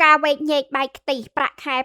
ការវែកញែកបាយខ្ទិះប្រាក់ខែ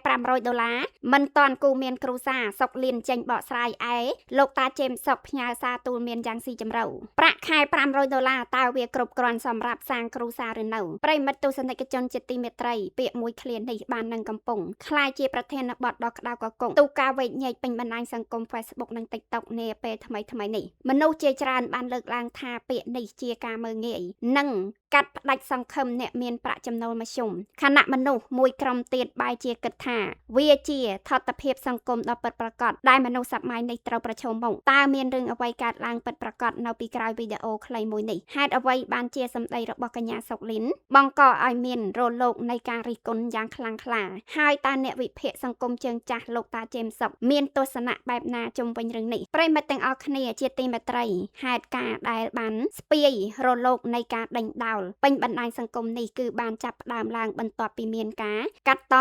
$500មិនតាន់គូមានគ្រួសារសុកលៀនចេញបកស្រាយឯលោកតាជេមសុកផ្ញើសារទូលមានយ៉ាងស៊ីជម្រៅប្រាក់ខែ$500តើវាគ្រប់គ្រាន់សម្រាប់សាងគ្រួសារឬនៅប្រិមិត្តទស្សនិកជនជាទីមេត្រីពាក្យមួយឃ្លានេះបាននឹងកំពុងក្លាយជាប្រធានបទដ៏ក្តៅកកុងទូការវែកញែកពេញបណ្ដាញសង្គម Facebook និង TikTok នាពេលថ្មីៗនេះមនុស្សជាច្រើនបានលើកឡើងថាពាក្យនេះជាការមើលងាយនិងកាត់ផ្ដាច់សង្ឃឹមអ្នកមានប្រាក់ចំណូលមធ្យមខណៈមនុស្សមួយក្រុមទៀតបែរជាគិតថាវាជាថត្តភាពសង្គមដ៏ពិតប្រាកដដែលមនុស្សសម័យនេះត្រូវប្រឈមមុខតើមានរឿងអ្វីកើតឡើងពិតប្រាកដនៅពីក្រោយវីដេអូខ្លីមួយនេះហេតុអ្វីបានជាសម្ដីរបស់កញ្ញាសុកលីនបង្កឲ្យមានរលកនៃការរិះគន់យ៉ាងខ្លាំងក្លាហើយតើអ្នកវិភាគសង្គមជើងចាស់លោកតាជេមសុកមានទស្សនៈបែបណាជុំវិញរឿងនេះប្រិមិត្តទាំងអស់គ្នាជាទីមេត្រីហេតុការណ៍ដែលបានស្ពាយរលកនៃការដេញដោលពេញបណ្ដាញសង្គមនេះគឺបានចាប់ផ្ដើមឡើងបន្ទាប់ពីមានការកាត់ត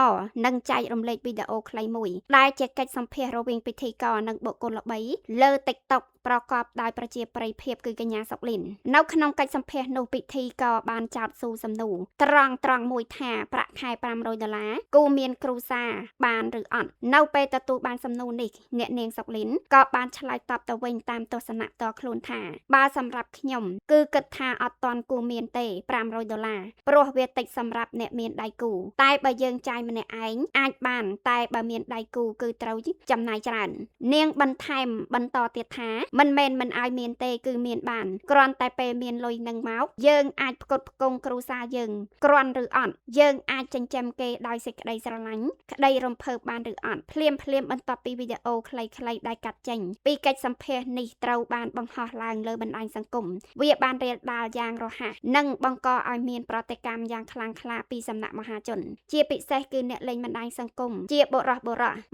និងចែករំលែកវីដេអូខ្លីមួយដែលជាកិច្ចសម្ភាសន៍រវាងពិធីករនិងបុគ្គលល្បីលើ TikTok ប្រកបដោយប្រជាប្រិយភាពគឺកញ្ញាសុកលីននៅក្នុងកិច្ចសម្ភាសន៍នោះពិធីករបានចោទស៊ូសំណួរត្រង់មួយថាប្រាក់ខែ$500គូមានគ្រួសារបានឬអត់នៅពេលទទួលបានសំណួរនេះអ្នកនាងសុកលីនក៏បានឆ្លើយតបទៅវិញតាមទស្សនៈតខ្លួនថាបើសម្រាប់ខ្ញុំគឺគិតថាអត់ទាន់គូមានទេ$500ព្រោះវាតិចសម្រាប់អ្នកមានដៃគូតែបើយើងចាយម្នាក់ឯងអាចបានតែបើមានដៃគូគឺត្រូវចំណាយច្រើននាងបន្ថែមបន្តទៀតថាមិនមែនមិនឲ្យមានទេគឺមានបានគ្រាន់តែពេលមានលុយនឹងមកយើងអាចផ្គត់ផ្គង់គ្រួសារយើងគ្រាន់ឬអត់យើងអាចចិញ្ចឹមគេដោយសេចក្តីស្រឡាញ់ក្តីរំភើបបានឬអត់ភ្លាមបន្ទាប់ពីវីដេអូខ្លីៗដែលកាត់ចេញពីកិច្ចសម្ភាសន៍នេះត្រូវបានបង្ហោះឡើងលើបណ្ដាញសង្គមវាបានរាលដាលយ៉ាងរហ័សនិងបង្កឲ្យមានប្រតិកម្មយ៉ាងខ្លាំងក្លាពីសំណាក់មហាជនជាពិសេសគឺអ្នកលេងបណ្ដាញសង្គមជាបុរស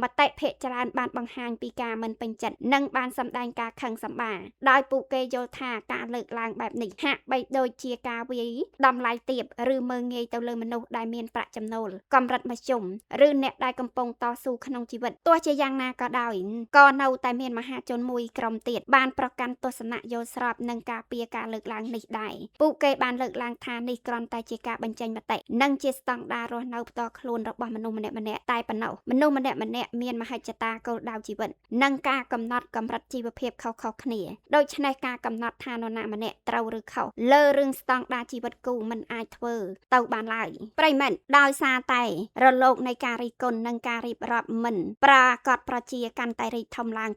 មតិភាគច្រើនបានបង្ហាញពីការមិនពេញចិត្តនិងបានសម្ដែងការខឹងសម្បារដោយពួកគេយល់ថាការលើកឡើងបែបនេះហាក់បីដូចជាការវាយតម្លៃទាបឬមើលងាយទៅលើមនុស្សដែលមានប្រាក់ចំណូលកម្រិតមធ្យមឬអ្នកដែលកំពុងតស៊ូក្នុងជីវិតទោះជាយ៉ាងណាក៏ដោយក៏នៅតែមានមហាជនមួយក្រុមទៀតបានប្រកាន់ទស្សនៈយល់ស្របនឹងការពៀការលើកឡើងនេះដែរពួកគេបានលើកឡើងថានេះគ្រាន់តែជាការបញ្ចេញមតិនិងជាស្តង់ដាររស់នៅផ្ទាល់ខ្លួនរបស់មនុស្សម្នាក់តែប៉ុណ្ណោះមនុស្សម្នាក់មានមហិច្ឆតាគោលដៅជីវិតនិងការកំណត់កម្រិតជីវភាពខុសៗគ្នាដូច្នេះការកំណត់ថានរណាម្នាក់ត្រូវឬខុសលើរឿងស្តង់ដារជីវិតគូមិនអាចធ្វើទៅបានឡើយប្រិមិត្តដោយសារតែរលកនៃការរិះគន់និងការរៀបរាប់មិនប្រាកដប្រជាកាន់តែរីកធំឡើង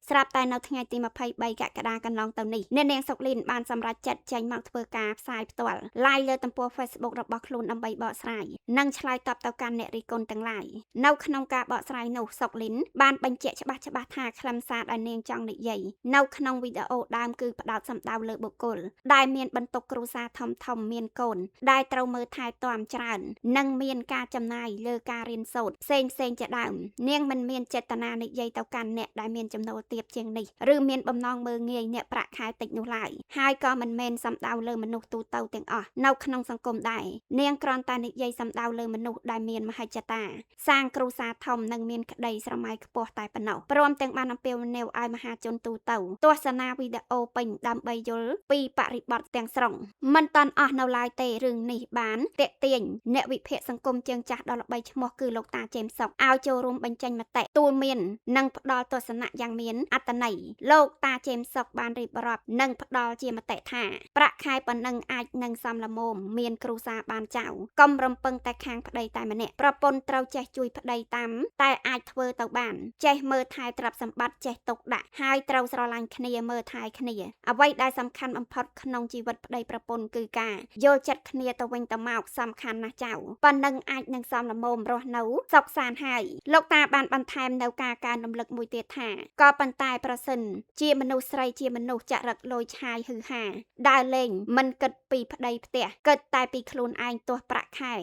ស្រាប់តែនៅថ្ងៃទី23កក្កដាកន្លងទៅនេះអ្នកនាងសុកលីនបានសម្រេចចិត្តចេញមកធ្វើការផ្សាយផ្ទាល់ live លើទំព័រ Facebook របស់ខ្លួនដើម្បីបកស្រាយនិងឆ្លើយតបទៅកាន់អ្នករិះគន់ទាំងឡាយនៅក្នុងការបកស្រាយនោះសុកលីនបានបញ្ជាក់ច្បាស់ថាខ្លឹមសារដែលនាងចង់និយាយនៅក្នុងវីដេអូដើមគឺផ្ដោតសំដៅលើបុគ្គលដែលមានបន្ទុកគ្រួសារធំមានកូនដែលត្រូវមើលថែទាំច្រើននិងមានការចំណាយលើការរៀនសូត្រផ្សេងជាដើមនាងមិនមានចេតនានិយាយទៅកាន់អ្នកដែលមានចំណូលទាបជាងនេះឬមានបំណងមើលងាយអ្នកប្រាក់ខែតិចនោះឡើយហើយក៏មិនមែនសំដៅលើមនុស្សទូទៅទាំងអស់នៅក្នុងសង្គមដែរនាងគ្រាន់តែនិយាយសំដៅលើមនុស្សដែលមានមហិច្ឆតាសាងគ្រួសារធំនិងមានក្តីស្រមៃខ្ពស់តែប៉ុណ្ណោះព្រមទាំងបានអំពាវនាវឲ្យមហាជនទូទៅទស្សនាវីដេអូពេញដើម្បីយល់ពីបរិបទទាំងស្រុងមិនតាន់អស់នៅឡើយទេរឿងនេះបានទាក់ទាញអ្នកវិភាគសង្គមជើងចាស់ដ៏ល្បីឈ្មោះគឺលោកតាជេមសុកឲ្យចូលរួមបញ្ចេញមតិទូលមាននិងផ្ដល់ទស្សនៈយ៉ាងមានអត្ថន័យលោកតាជេមសុកបានរៀបរាប់និងផ្ដល់ជាមតិថាប្រាក់ខែប៉ុណ្ណឹងអាចនឹងសមល្មមមានគ្រួសារបានចៅកុំរំពឹងតែខាងប្តីតែម្នាក់ប្រពន្ធត្រូវចេះជួយប្តីតាមតែអាចធ្វើទៅបានចេះមើលថែទ្រព្យសម្បត្តិចេះទុកដាក់ហើយត្រូវស្រឡាញ់គ្នាមើលថែគ្នាអ្វីដែលសំខាន់បំផុតក្នុងជីវិតប្តីប្រពន្ធគឺការយល់ចិត្តគ្នាទៅវិញទៅមកសំខាន់ណាស់ចៅប៉ុណ្ណឹងអាចនឹងសមល្មមរស់នៅសុខសាន្តហើយលោកតាបានបន្ថែមនៅការកើនរំលឹកមួយទៀតថាក៏ប៉ុន្តែប្រសិនជាមនុស្សស្រីជាមនុស្សចរិតលយឆាយហឺហាដើរលេងមិនគិតពីប្តីផ្ទះគិតតែពីខ្លួនឯងទោះប្រាក់ខែ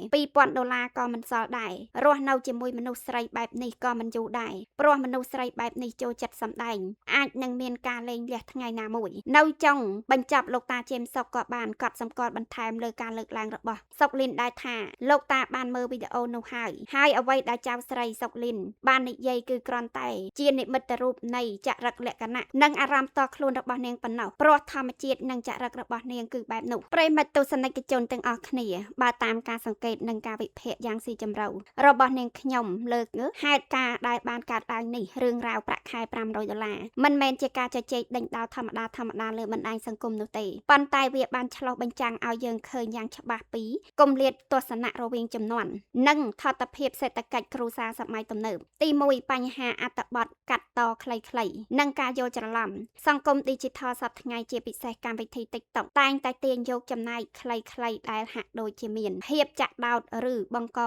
$2000ក៏មិនសល់ដែររស់នៅជាមួយមនុស្សស្រីបែបនេះក៏មិនយូរដែរព្រោះមនុស្សស្រីបែបនេះចូលចិត្តសម្ដែងអាចនឹង មានការលេងលះថ្ងៃណាមួយនៅចុងបញ្ចប់លោកតាចេមសុកក៏បានកត់សម្គាល់បន្ថែមលើការលើកឡើងរបស់សុកលីនដែរថាលោកតាបានមើលវីដេអូនោះហើយអ្វីដែលចៅស្រីសុកលីនបាននិយាយគឺគ្រាន់តែជានិមិត្តរូបនៃចរិតលក្ខណៈនិងអារម្មណ៍តខ្លួនរបស់នាងប៉ុណ្ណោះព្រោះធម្មជាតិនិងចរិតរបស់នាងគឺបែបនោះប្រិមិត្តទស្សនិកជនទាំងអស់គ្នាបើតាមការសង្កេតនិងការវិភាគយ៉ាងស៊ីជម្រៅរបស់នាងខ្ញុំលើកហេតុការណ៍ដែលបានកើតឡើងនេះរឿងរ៉ាវប្រាក់ខែ$500មិនមែនជាការជជែកដេញដោលធម្មតាលើបណ្ដាញសង្គមនោះទេប៉ុន្តែវាបានឆ្លុះបញ្ចាំងឲ្យយើងឃើញយ៉ាងច្បាស់ពីគម្លាតទស្សនៈរវាងជំនាន់និងថតភាពសេដ្ឋកិច្ចគ្រួសារសម័យទំនើបទី1បញ្ហាអត្ថបទកាត់តខ្លីៗនិងការយល់ច្រឡំសង្គម Digital សប្តាហ៍ថ្ងៃជាពិសេសកម្មវិធី TikTok តែងតែទាញយកចំណាយខ្លីៗដែលហាក់ដូចជាមានភាពចាក់ដោតឬបង្ក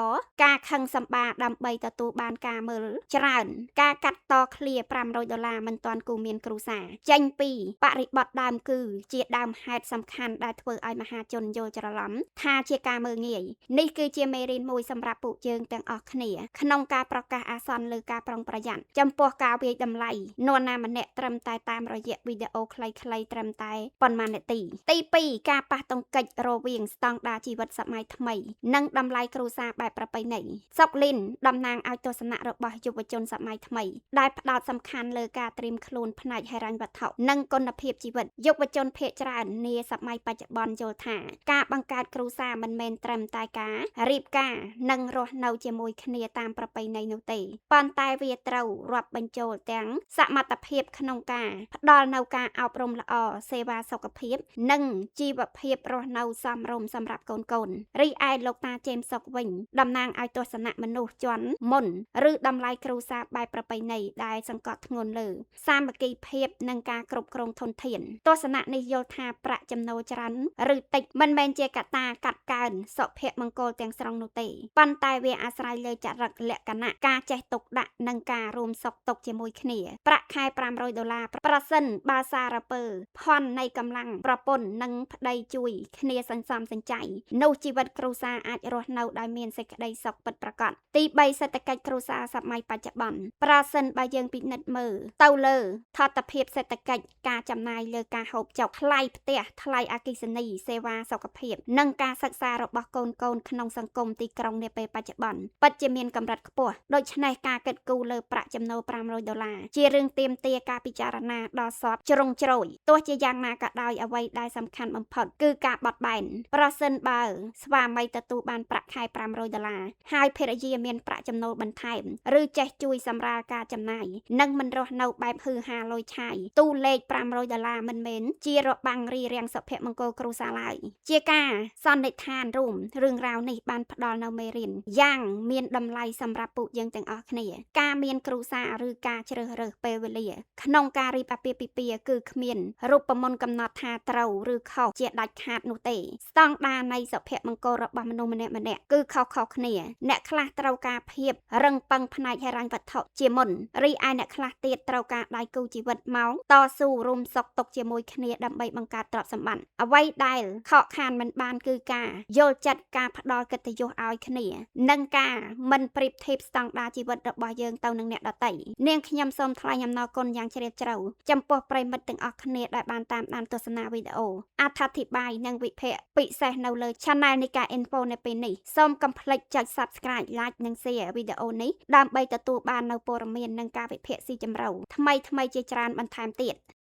ការខឹងសម្បារដើម្បីទទួលបានការមើលច្រើនការកាត់តឃ្លា$500មិនទាន់គូមានគ្រួសារចេញពីបរិបទដើមគឺជាដើមហេតុសំខាន់ដែលធ្វើឲ្យមហាជនយល់ច្រឡំថាជាការមើលងាយនេះគឺជាមេរៀនមួយសម្រាប់ពួកយើងទាំងអស់គ្នាក្នុងការប្រកាសអាសន្នលើការប្រុងប្រយ័ត្នចំពោះការវាយតម្លៃនរណាម្នាក់ត្រឹមតែតាមរយៈវីដេអូខ្លីៗត្រឹមតែប៉ុន្មាននាទីទី2ការប៉ះទង្គិចរវាងស្តង់ដារជីវិតសម័យថ្មីនិងតម្លៃគ្រួសារបែបប្រពៃណីសុកលីនតំណាងឲ្យទស្សនៈរបស់យុវជនសម័យថ្មីដែលផ្ដោតសំខាន់លើការត្រៀមខ្លួនផ្នែកហិរញ្ញវត្ថុនិងគុណភាពជីវិតយុវជនភាគច្រើននាសម័យបច្ចុប្បន្នយល់ថាការបង្កើតគ្រួសារមិនមែនត្រឹមតែការរៀបការនិងរស់នៅជាមួយគ្នាតាមប្រពៃណីនោះទេប៉ុន្តែវាត្រូវរាប់បញ្ចូលទាំងសមត្ថភាពក្នុងការផ្ដល់នូវការអប់រំល្អសេវាសុខភាពនិងជីវភាពរស់នៅសមរម្យសម្រាប់កូនរីឯលោកតាចេមសុកវិញតំណាងឲ្យទស្សនៈមនុស្សជាន់មុនឬតម្លៃគ្រួសារបែបប្រពៃណីដែលសង្កត់ធ្ងន់លើសាមគ្គីភាពនិងការគ្រប់គ្រងធនធានទស្សនៈនេះយល់ថាប្រាក់ចំណូលច្រើនឬតិចមិនមែនជាកត្តាកាត់កើនសុភមង្គលទាំងស្រុងនោះទេប៉ុន្តែវាអាស្រ័យលើចរិតលក្ខណៈការចេះទុកដាក់និងការរួមសុខទុក្ខជាមួយគ្នាប្រាក់ខែ$500ប្រសិនបើសារពើផន់នៃកម្លាំងប្រពន្ធនិងប្តីជួយគ្នាសន្សំសំចៃនោះជីវិតគ្រួសារអាចរស់នៅដោយមានសេចក្តីសុខពិតប្រាកដទី3សេដ្ឋកិច្ចគ្រួសារសម័យបច្ចុប្បន្នប្រសិនបើយើងពិនិត្យមើលទៅលើថតភាពសេដ្ឋកិច្ចការចំណាយលើការហូបចុកថ្លៃផ្ទះថ្លៃអគ្គិសនីសេវាសុខភាពនិងការសិក្សារបស់កូនក្នុងសង្គមទីក្រុងនាពេលបច្ចុប្បន្នពិតជាមានកម្រិតខ្ពស់ដូច្នេះការគិតគូរលើប្រាក់ចំណូល$500ជារឿងទាមទារការពិចារណាដល់សពជ្រុងជ្រោយទោះជាយ៉ាងណាក៏ដោយអ្វីដែលសំខាន់បំផុតគឺការបត់បែនប្រសិនបើស្វាមីទទួលបានប្រាក់ខែ$500ហើយភរិយាមានប្រាក់ចំណូលបន្ថែមឬចេះជួយសម្រាលការចំណាយនិងមិនរស់នៅបែបហឺហាលុយឆាយតួលេខ$500មិនមែនជារបាំងរារាំងសុភមង្គលគ្រួសារឡើយជាការសន្និដ្ឋានរួមរឿងរ៉ាវនេះបានផ្ដល់នូវមេរៀនយ៉ាងមានតម្លៃសម្រាប់ពួកយើងទាំងអស់គ្នាការមានគ្រួសារឬការជ្រើសរើសពេលវេលាក្នុងការរៀបអាពាហ៍ពិពាហ៍គឺគ្មានរូបមន្តកំណត់ថាត្រូវឬខុសជាដាច់ខាតនោះទេស្តង់ដារនៃសុភមង្គលរបស់មនុស្សម្នាក់ៗគឺខុសៗគ្នាអ្នកខ្លះត្រូវការភាពរឹងប៉ឹងផ្នែកហិរញ្ញវត្ថុជាមុនរីឯអ្នកខ្លះទៀតត្រូវការដៃគូជីវិតមកតស៊ូរួមសុខទុក្ខជាមួយគ្នាដើម្បីបង្កើតទ្រព្យសម្បត្តិអ្វីដែលខកខានមិនបានគឺការយល់ចិត្តការផ្ដល់កិត្តិយសឲ្យគ្នានិងការមិនប្រៀបធៀបស្តង់ដារជីវិតរបស់យើងទៅនឹងអ្នកដទៃនាងខ្ញុំសូមថ្លែងអំណរគុណយ៉ាងជ្រាលជ្រៅចំពោះប្រិមិត្តទាំងអស់គ្នាដែលបានតាមដានទស្សនាវីដេអូអត្ថាធិប្បាយនិងវិភាគពិសេសនៅលើ Channel នៃការ Info នៅពេលនេះសូមកុំភ្លេចចុច Subscribe Like និង Share វីដេអូនេះដើម្បីទទួលបាននូវព័ត៌មាននិងការវិភាគស៊ីជម្រៅថ្មីៗជាច្រើនបន្ថែមទៀត